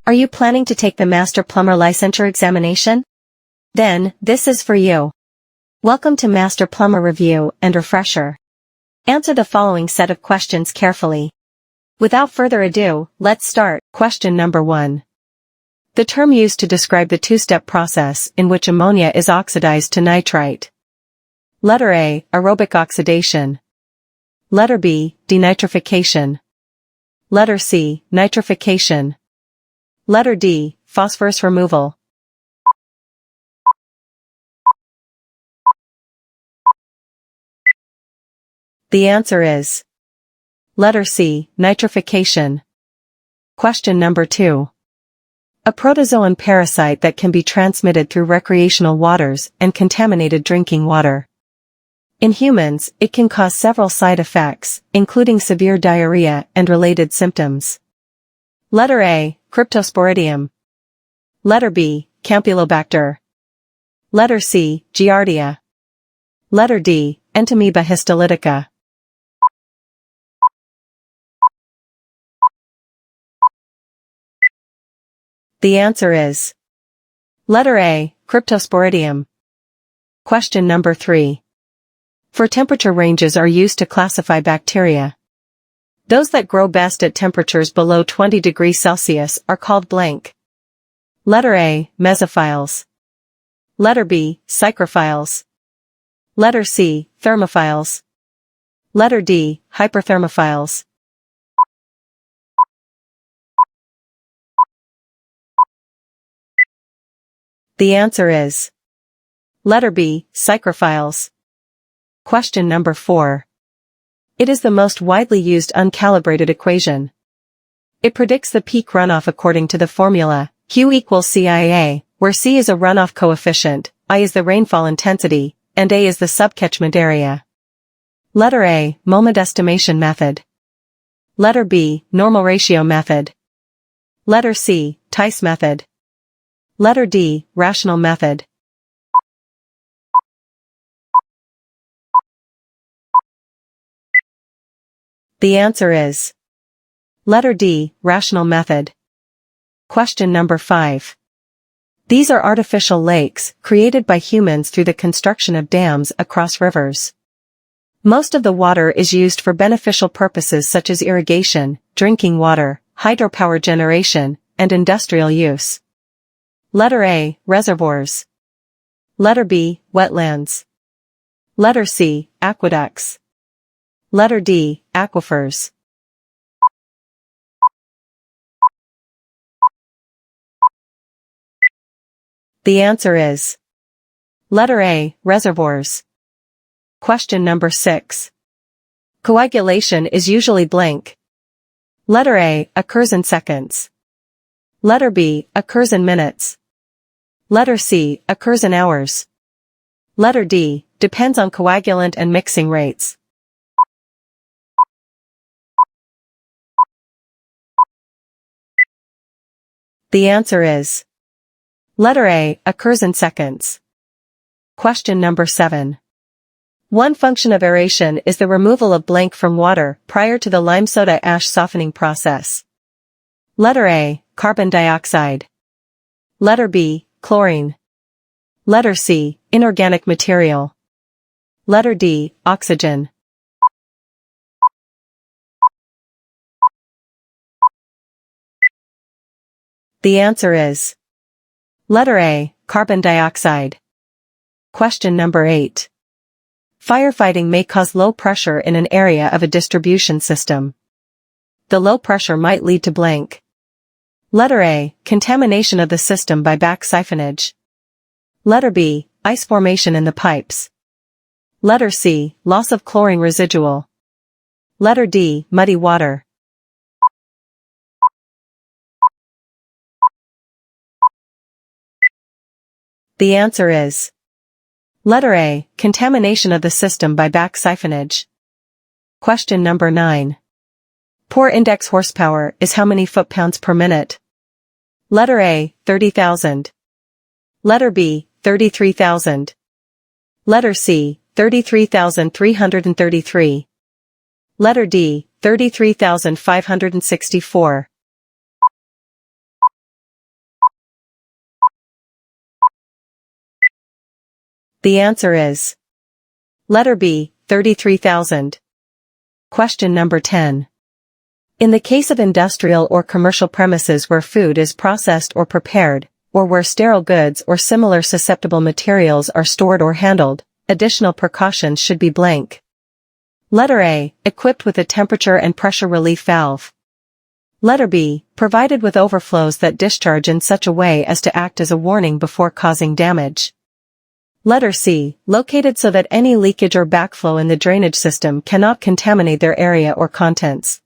Are you planning to take the Master Plumber Licensure examination? Then, this is for you. Welcome to Master Plumber Review and Refresher. Answer the following set of questions carefully. Without further ado, let's start. Question number 1. The term used to describe the two-step process in which ammonia is oxidized to nitrite. Letter A, aerobic oxidation. Letter B, denitrification. Letter C, nitrification. Letter D, phosphorus removal. The answer is letter C, nitrification. Question number 2. A protozoan parasite that can be transmitted through recreational waters and contaminated drinking water. In humans, it can cause several side effects, including severe diarrhea and related symptoms. Letter A, Cryptosporidium. Letter B, Campylobacter. Letter C, Giardia. Letter D, Entamoeba histolytica. The answer is letter A, Cryptosporidium. Question number 3. Four temperature ranges are used to classify bacteria. Those that grow best at temperatures below 20 degrees Celsius are called blank. Letter A, mesophiles. Letter B, psychrophiles. Letter C, thermophiles. Letter D, hyperthermophiles. The answer is letter B, psychrophiles. Question number 4. It is the most widely used uncalibrated equation. It predicts the peak runoff according to the formula, Q equals CIA, where C is a runoff coefficient, I is the rainfall intensity, and A is the subcatchment area. Letter A, Mollman estimation method. Letter B, normal ratio method. Letter C, Tice method. Letter D, rational method. The answer is letter D, rational method. Question number 5. These are artificial lakes, created by humans through the construction of dams across rivers. Most of the water is used for beneficial purposes such as irrigation, drinking water, hydropower generation, and industrial use. Letter A, reservoirs. Letter B, wetlands. Letter C, aqueducts. Letter D, aquifers. The answer is letter A, reservoirs. Question number 6. Coagulation is usually blank. Letter A, occurs in seconds. Letter B, occurs in minutes. Letter C, occurs in hours. Letter D, depends on coagulant and mixing rates. The answer is letter A, occurs in seconds. Question number 7. One function of aeration is the removal of blank from water prior to the lime soda ash softening process. Letter A, carbon dioxide. Letter B, chlorine. Letter C, inorganic material. Letter D, oxygen. The answer is letter A, carbon dioxide. Question number 8. Firefighting may cause low pressure in an area of a distribution system. The low pressure might lead to blank. Letter A, contamination of the system by back siphonage. Letter B, ice formation in the pipes. Letter C, loss of chlorine residual. Letter D, muddy water. The answer is letter A, contamination of the system by back siphonage. Question number 9. Poor index horsepower is how many foot-pounds per minute? Letter A, 30,000. Letter B, 33,000. Letter C, 33,333. Letter D, 33,564. The answer is letter B, 33,000. Question number 10. In the case of industrial or commercial premises where food is processed or prepared, or where sterile goods or similar susceptible materials are stored or handled, additional precautions should be blank. Letter A, equipped with a temperature and pressure relief valve. Letter B, provided with overflows that discharge in such a way as to act as a warning before causing damage. Letter C, located so that any leakage or backflow in the drainage system cannot contaminate their area or contents.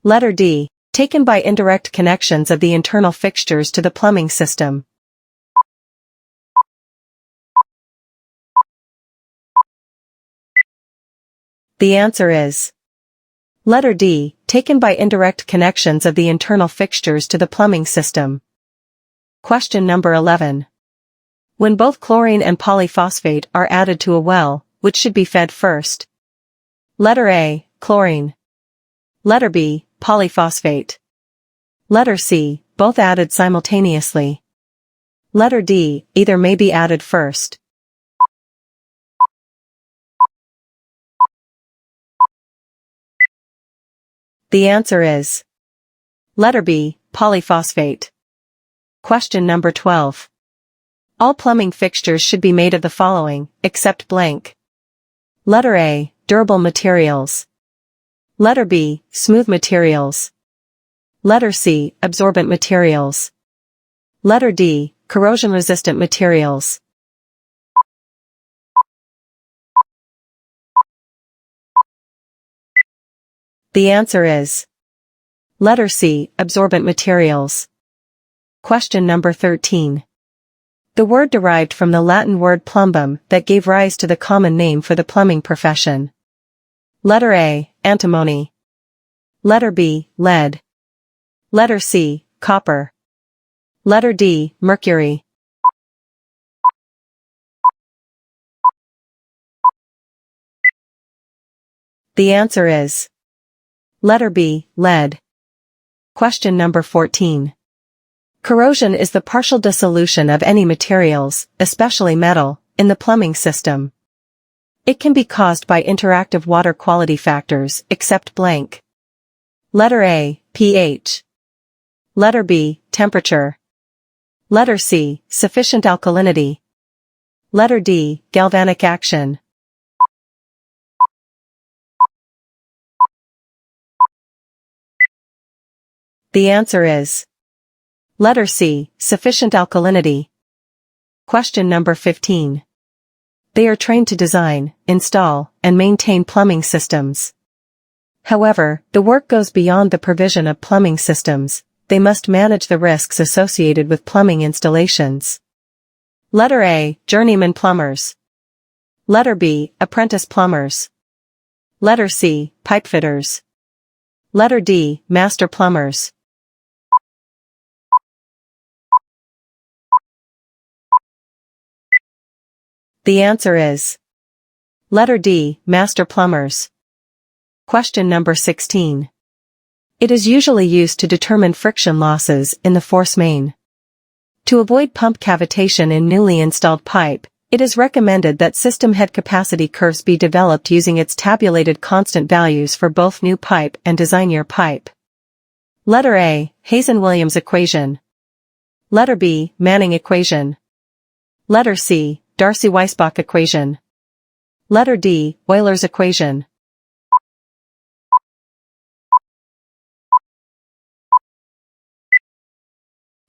Letter D, taken by indirect connections of the internal fixtures to the plumbing system. The answer is letter D, taken by indirect connections of the internal fixtures to the plumbing system. Question number 11. When both chlorine and polyphosphate are added to a well, which should be fed first? Letter A, chlorine. Letter B, polyphosphate. Letter C, both added simultaneously. Letter D, either may be added first. The answer is letter B, polyphosphate. Question number 12. All plumbing fixtures should be made of the following, except blank. Letter A, durable materials. Letter B, smooth materials. Letter C, absorbent materials. Letter D, corrosion-resistant materials. The answer is letter C, absorbent materials. Question number 13. The word derived from the Latin word plumbum that gave rise to the common name for the plumbing profession. Letter A, antimony. Letter B, lead. Letter C, copper. Letter D, mercury. The answer is letter B, lead. Question number 14. Corrosion is the partial dissolution of any materials, especially metal, in the plumbing system. It can be caused by interactive water quality factors, except blank. Letter A, pH. Letter B, temperature. Letter C, sufficient alkalinity. Letter D, galvanic action. The answer is letter C, sufficient alkalinity. Question number 15. They are trained to design, install, and maintain plumbing systems. However, the work goes beyond the provision of plumbing systems. They must manage the risks associated with plumbing installations. Letter A, journeyman plumbers. Letter B, apprentice plumbers. Letter C, pipefitters. Letter D, master plumbers. The answer is letter D, master plumbers. Question number 16. It is usually used to determine friction losses in the force main. To avoid pump cavitation in newly installed pipe, it is recommended that system head capacity curves be developed using its tabulated constant values for both new pipe and design year pipe. Letter A, Hazen-Williams equation. Letter B, Manning equation. Letter C, Darcy-Weisbach equation. Letter D, Euler's equation.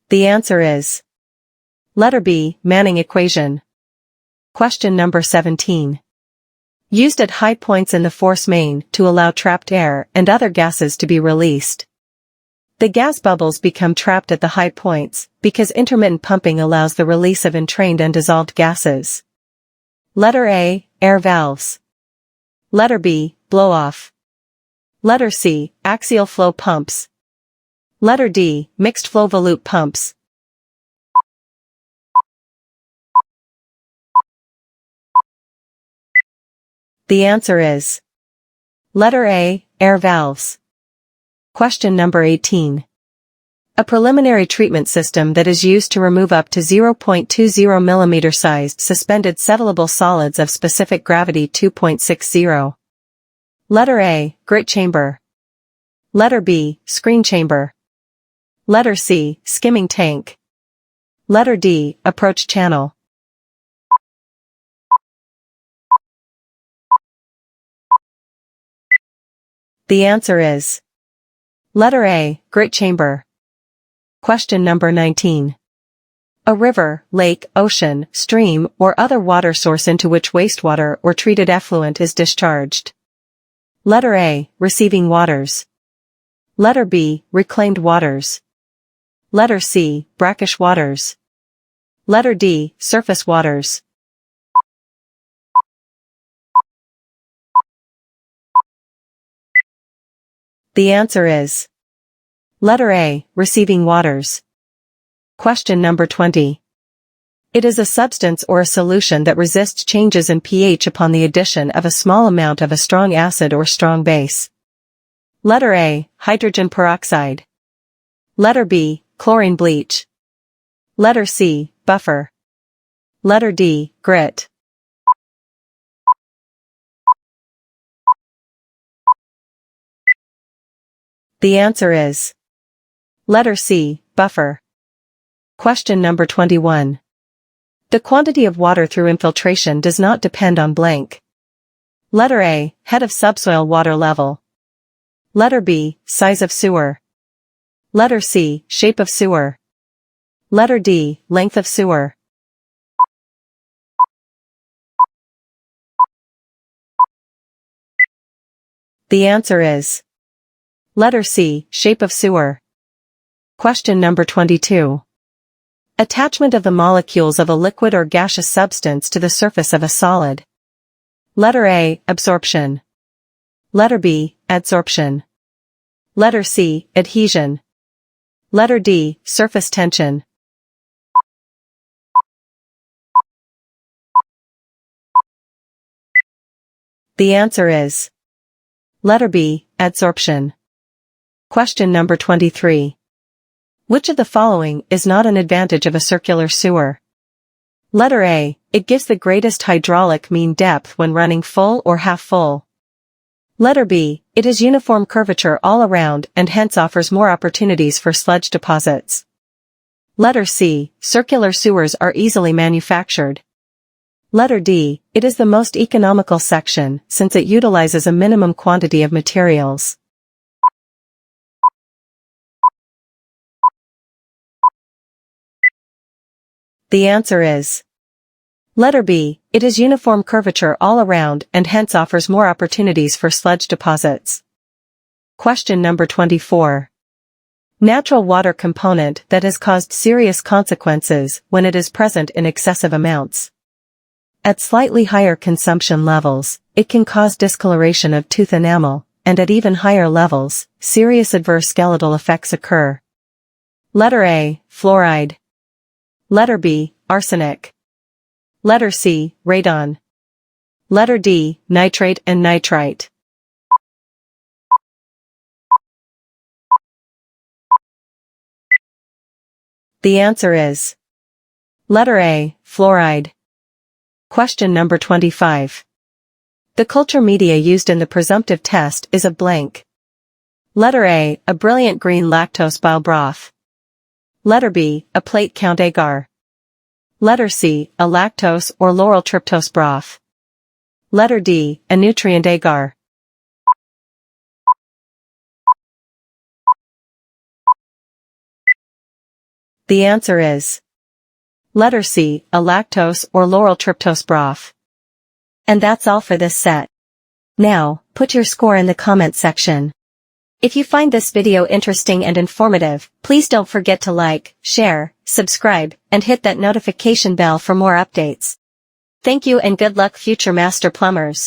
The answer is letter B, Manning equation. Question number 17. Used at high points in the force main to allow trapped air and other gases to be released. The gas bubbles become trapped at the high points because intermittent pumping allows the release of entrained and dissolved gases. Letter A, air valves. Letter B, blow-off. Letter C, axial flow pumps. Letter D, mixed flow volute pumps. The answer is letter A, air valves. Question number 18. A preliminary treatment system that is used to remove up to 0.20 mm sized suspended settlable solids of specific gravity 2.60. Letter A, grit chamber. Letter B, screen chamber. Letter C, skimming tank. Letter D, approach channel. The answer is letter A, grit chamber. Question number 19. A river, lake, ocean, stream, or other water source into which wastewater or treated effluent is discharged. Letter A, receiving waters. Letter B, reclaimed waters. Letter C, brackish waters. Letter D, surface waters. The answer is letter A, receiving waters. Question number 20. It is a substance or a solution that resists changes in pH upon the addition of a small amount of a strong acid or strong base. Letter A, hydrogen peroxide. Letter B, chlorine bleach. Letter C, buffer. Letter D, grit. The answer is letter C, buffer. Question number 21. The quantity of water through infiltration does not depend on blank. Letter A, head of subsoil water level. Letter B, size of sewer. Letter C, shape of sewer. Letter D, length of sewer. The answer is letter C, shape of sewer. Question number 22. Attachment of the molecules of a liquid or gaseous substance to the surface of a solid. Letter A, absorption. Letter B, adsorption. Letter C, adhesion. Letter D, surface tension. The answer is letter B, adsorption. Question number 23. Which of the following is not an advantage of a circular sewer? Letter A, it gives the greatest hydraulic mean depth when running full or half full. Letter B, it has uniform curvature all around and hence offers more opportunities for sludge deposits. Letter C, circular sewers are easily manufactured. Letter D, it is the most economical section since it utilizes a minimum quantity of materials. The answer is letter B, it is uniform curvature all around and hence offers more opportunities for sludge deposits. Question number 24. Natural water component that has caused serious consequences when it is present in excessive amounts. At slightly higher consumption levels, it can cause discoloration of tooth enamel, and at even higher levels, serious adverse skeletal effects occur. Letter A, fluoride. Letter B, arsenic. Letter C, radon. Letter D, nitrate and nitrite. The answer is letter A, fluoride. Question number 25. The culture media used in the presumptive test is a blank. Letter A, a brilliant green lactose bile broth. Letter B, a plate count agar. Letter C, a lactose or lauryl tryptose broth. Letter D, a nutrient agar. The answer is letter C, a lactose or lauryl tryptose broth. And that's all for this set. Now, put your score in the comment section. If you find this video interesting and informative, please don't forget to like, share, subscribe, and hit that notification bell for more updates. Thank you and good luck future master plumbers.